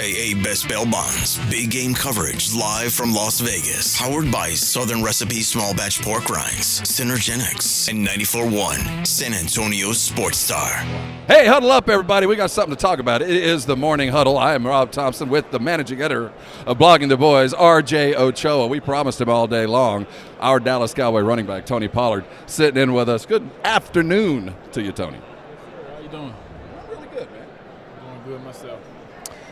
a.k.a. Best Bail Bonds. Big game coverage live from Las Vegas. Powered by Southern Recipe Small Batch Pork Rinds, Synergenics, and 94.1 San Antonio's Sports Star. Hey, huddle up, everybody. We got something to talk about. It is the Morning Huddle. I am Rob Thompson with the managing editor of Blogging the Boys, RJ Ochoa. We promised him all day long. Our Dallas Cowboy running back, Tony Pollard, sitting in with us. Good afternoon to you, Tony. How you doing? Really good, man. Doing good myself.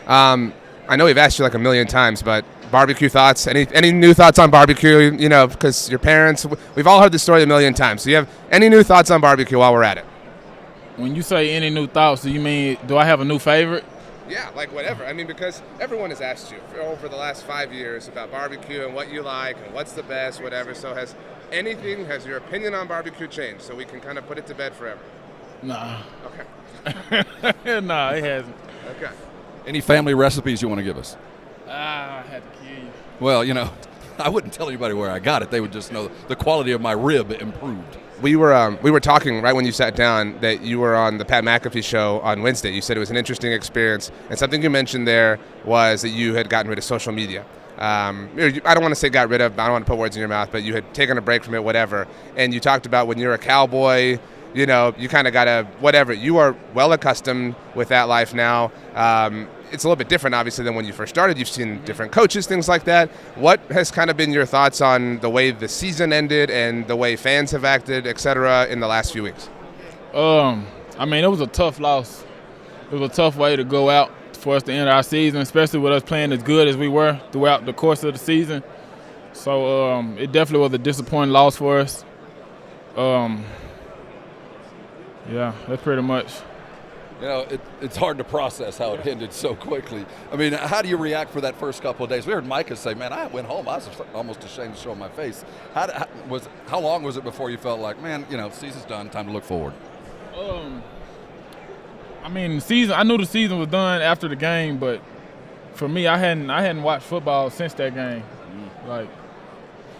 I know we've asked you like a million times, but barbecue thoughts? Any new thoughts on barbecue? You know, because your parents, we've all heard the story a million times. So you have any new thoughts on barbecue while we're at it? When you say any new thoughts, do you mean do I have a new favorite? Yeah, like whatever. I mean, because everyone has asked you over the last 5 years about barbecue and what you like and what's the best, whatever. So has your opinion on barbecue changed so we can kind of put it to bed forever? Nah. Okay. Nah, it hasn't. Okay. Any family recipes you want to give us? I had to kill you. Well, you know, I wouldn't tell anybody where I got it. They would just know the quality of my rib improved. We were talking right when you sat down that you were on the Pat McAfee show on Wednesday. You said it was an interesting experience, and something you mentioned there was that you had gotten rid of social media. I don't want to say got rid of, I don't want to put words in your mouth, but you had taken a break from it, whatever. And you talked about when you're a Cowboy, you know, you kind of got to, whatever. You are well accustomed with that life now. It's a little bit different, obviously, than when you first started. You've seen different coaches, things like that. What has kind of been your thoughts on the way the season ended and the way fans have acted, et cetera, in the last few weeks? I mean, it was a tough loss. It was a tough way to go out for us to end our season, especially with us playing as good as we were throughout the course of the season. So it definitely was a disappointing loss for us. Yeah, that's pretty much. You know, it's hard to process how it ended so quickly. I mean, how do you react for that first couple of days? We heard Micah say, man, I went home. I was almost ashamed to show my face. How long was it before you felt like, man, you know, season's done, time to look forward? I mean, I knew the season was done after the game, but for me, I hadn't watched football since that game. Like,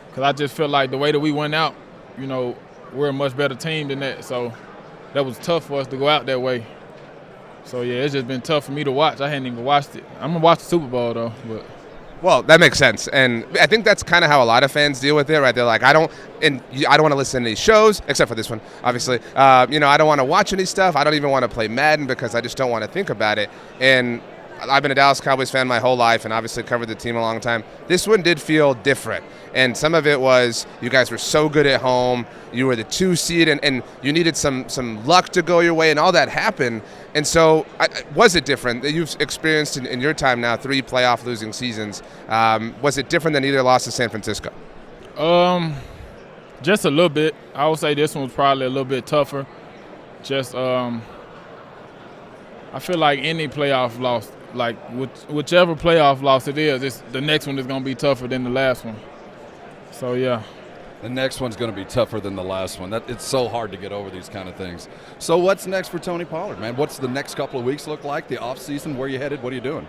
because I just felt like the way that we went out, you know, we're a much better team than that. So that was tough for us to go out that way. So, yeah, it's just been tough for me to watch. I hadn't even watched it. I'm going to watch the Super Bowl, though. But. Well, that makes sense. And I think that's kind of how a lot of fans deal with it, right? They're like, I don't want to listen to any shows, except for this one, obviously. I don't want to watch any stuff. I don't even want to play Madden because I just don't want to think about it. And I've been a Dallas Cowboys fan my whole life and obviously covered the team a long time. This one did feel different. And some of it was you guys were so good at home. You were the 2 seed, and you needed some luck to go your way, and all that happened. And so was it different that you've experienced in your time now, 3 playoff losing seasons? Was it different than either loss to San Francisco? Just a little bit. I would say this one was probably a little bit tougher. Just I feel like any playoff loss, like whichever playoff loss it is, the next one is going to be tougher than the last one. So, yeah. The next one's going to be tougher than the last one. It's so hard to get over these kind of things. So what's next for Tony Pollard, man? What's the next couple of weeks look like? The offseason, where you headed? What are you doing?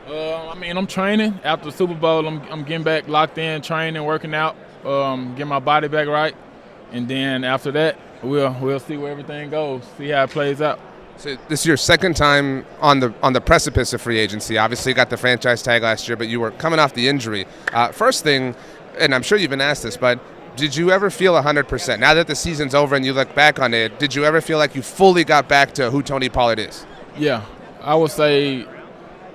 I'm training. After the Super Bowl, I'm getting back locked in, training, working out, getting my body back right. And then after that, we'll see where everything goes, see how it plays out. So this is your second time on the precipice of free agency. Obviously, you got the franchise tag last year, but you were coming off the injury. First thing, and I'm sure you've been asked this, but did you ever feel 100%? Now that the season's over and you look back on it, did you ever feel like you fully got back to who Tony Pollard is? Yeah, I would say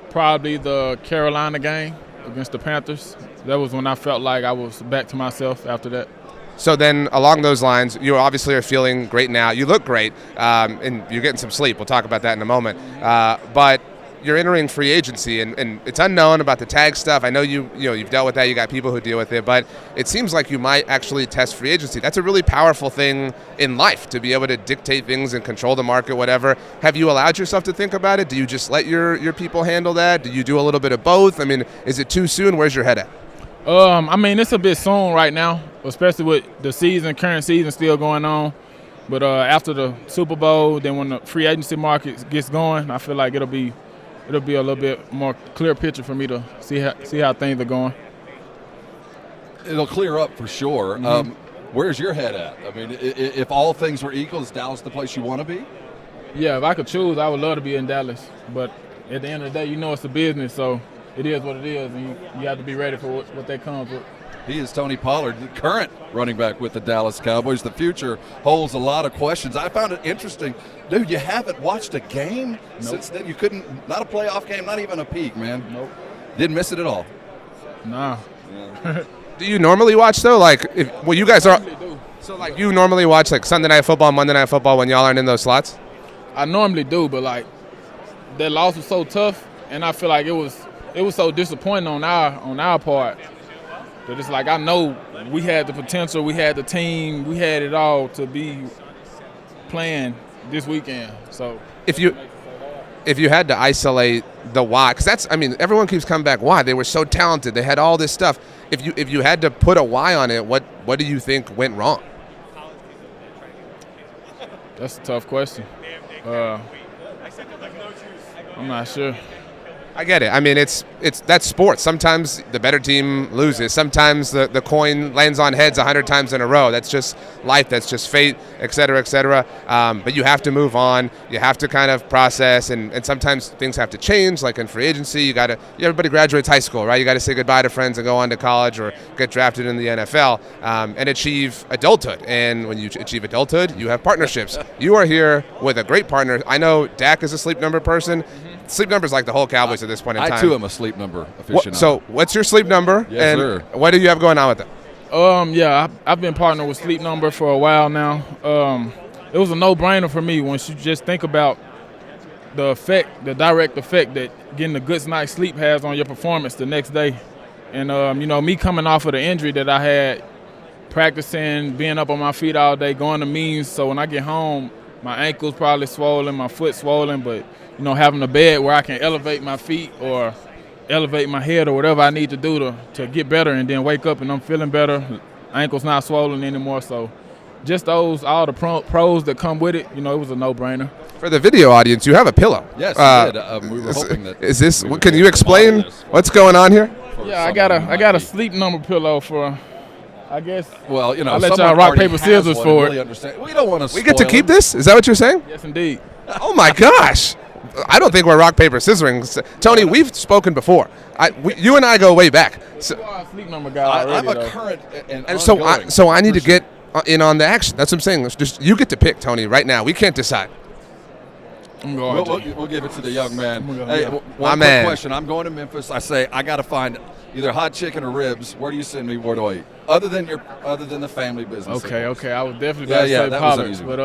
probably the Carolina game against the Panthers. That was when I felt like I was back to myself after that. So then along those lines, you obviously are feeling great now. You look great, and you're getting some sleep. We'll talk about that in a moment. But you're entering free agency, and it's unknown about the tag stuff. I know you've dealt with that. You got people who deal with it, but it seems like you might actually test free agency. That's a really powerful thing in life, to be able to dictate things and control the market, whatever. Have you allowed yourself to think about it? Do you just let your people handle that? Do you do a little bit of both? I mean, is it too soon? Where's your head at? It's a bit soon right now, especially with the current season still going on. But after the Super Bowl, then when the free agency market gets going, I feel like it'll be a little bit more clear picture for me to see how things are going. It'll clear up for sure. Mm-hmm. Where's your head at? I mean, if all things were equal, is Dallas the place you want to be? Yeah, if I could choose, I would love to be in Dallas. But at the end of the day, you know it's a business, so it is what it is, and you have to be ready for what that comes with. He is Tony Pollard, the current running back with the Dallas Cowboys. The future holds a lot of questions. I found it interesting. Dude, you haven't watched a game since then? You couldn't, not a playoff game, not even a peek, man. Nope. Didn't miss it at all. Nah. Yeah. Do you normally watch, though? Like, you guys are I do. – so, like, you normally watch, like, Sunday Night Football, Monday Night Football when y'all aren't in those slots? I normally do, but, like, that loss was so tough, and I feel like it was so disappointing on our part. But it's like I know we had the potential, we had the team, we had it all to be playing this weekend. So if you had to isolate the why, because that's, I mean, everyone keeps coming back. Why? They were so talented. They had all this stuff. If you had to put a why on it, what do you think went wrong? That's a tough question. I'm not sure. I get it. I mean, it's that's sports. Sometimes the better team loses. Sometimes the coin lands on heads 100 times in a row. That's just life. That's just fate, et cetera, et cetera. But you have to move on. You have to kind of process, and sometimes things have to change. Like in free agency, everybody graduates high school, right? You got to say goodbye to friends and go on to college or get drafted in the NFL and achieve adulthood. And when you achieve adulthood, you have partnerships. You are here with a great partner. I know Dak is a Sleep Number person. Sleep Number is like the whole Cowboys at this point in time. I, too, am a Sleep Number aficionado. So what's your Sleep Number? Yes, and sir. What do you have going on with it? Yeah, I've been partnered with Sleep Number for a while now. It was a no-brainer for me once you just think about the direct effect that getting a good night's sleep has on your performance the next day. And, me coming off of the injury that I had, practicing, being up on my feet all day, going to meetings, so when I get home, my ankle's probably swollen, my foot swollen, but having a bed where I can elevate my feet or elevate my head or whatever I need to do to get better, and then wake up and I'm feeling better. Ankle's not swollen anymore. So just all the pros that come with it, it was a no-brainer. For the video audience, you have a pillow. Yes, we did. We were hoping that. Is this? Can you explain what's going on here? Yeah, I got a Sleep Number pillow for. I guess. Well, I'll let y'all rock, paper, scissors for it. Really understand. We don't want to. We get to keep this? Is that what you're saying? Yes, indeed. Oh my gosh! I don't think we're rock paper scissoring. Tony, we've spoken before. You and I go way back. So, you are a Sleep Number guy already, I'm a current and so I need to get in on the action. That's what I'm saying. Just you get to pick, Tony. Right now, we can't decide. I'm going. We'll give it to the young man. Hey, my quick man. question. I'm going to Memphis. I say I got to find either hot chicken or ribs. Where do you send me? Where do I eat? Other than the family business. Okay. I would definitely say Pollard, but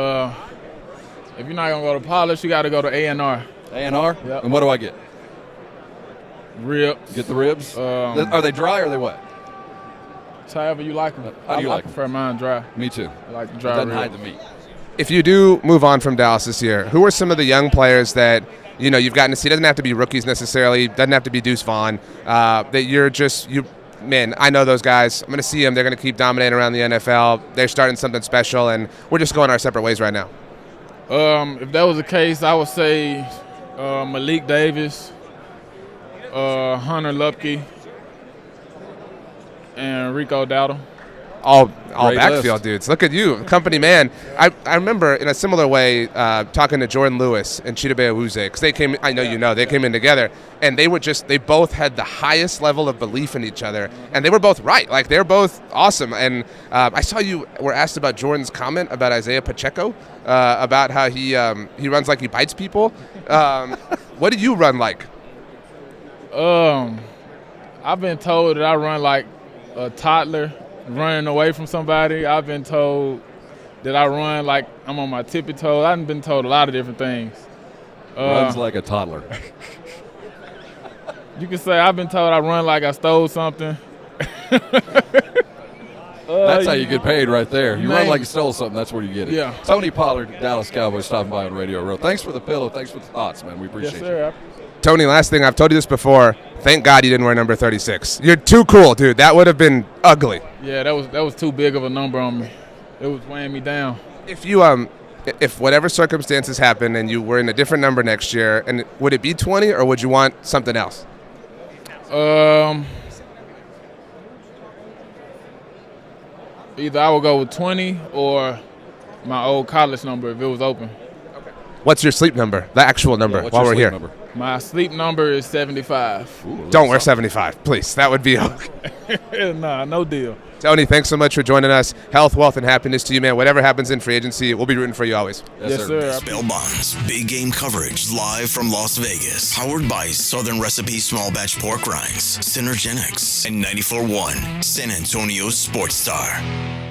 if you're not gonna go to Pollard, you got to go to A&R. A&R? Yep. And what do I get? Ribs. Get the ribs? Are they dry or are they wet? It's however you like them. How do you like I prefer mine dry. Me too. I like the dry Doesn't ribs. hide the meat. If you do move on from Dallas this year, who are some of the young players that you've gotten to see? Doesn't have to be rookies necessarily. Doesn't have to be Deuce Vaughn. Man, I know those guys. I'm going to see them. They're going to keep dominating around the NFL. They're starting something special, and we're just going our separate ways right now. If that was the case, I would say Malik Davis, Hunter Lupke, and Rico Dowdle. All Great backfield list. dudes. Look at you, company man. I remember in a similar way talking to Jordan Lewis and Chidobe Awuzie, because they came. I know they came in together, and they both had the highest level of belief in each other, and they were both right. Like they're both awesome. And I saw you were asked about Jordan's comment about Isaiah Pacheco, about how he runs like he bites people. What do you run like? I've been told that I run like a toddler running away from somebody. I've been told that I run like I'm on my tippy toes. I've been told a lot of different things. Runs like a toddler. You can say I've been told I run like I stole something. That's how you get paid right there. You run Man. like you stole something, that's where you get it. Yeah. Tony Pollard, Dallas Cowboys, stopping by on Radio Row. Thanks for the pillow. Thanks for the thoughts, man. We appreciate Yes, you. sir. Tony, last thing, I've told you this before. Thank God you didn't wear number 36. You're too cool, dude. That would have been ugly. Yeah, that was too big of a number on me. It was weighing me down. If whatever circumstances happen and you were in a different number next year, and would it be 20 or would you want something else? Either I would go with 20 or my old college number if it was open. What's your sleep number? The actual number What's while your we're sleep here. number? My sleep number is 75. Ooh, Don't wear 75, please. That would be Nah, no deal. Tony, thanks so much for joining us. Health, wealth, and happiness to you, man. Whatever happens in free agency, we'll be rooting for you always. Yes, sir. Bail Bonds, big game coverage live from Las Vegas. Powered by Southern Recipe Small Batch Pork Rinds, Synergenics, and 94.1 San Antonio Sports Star.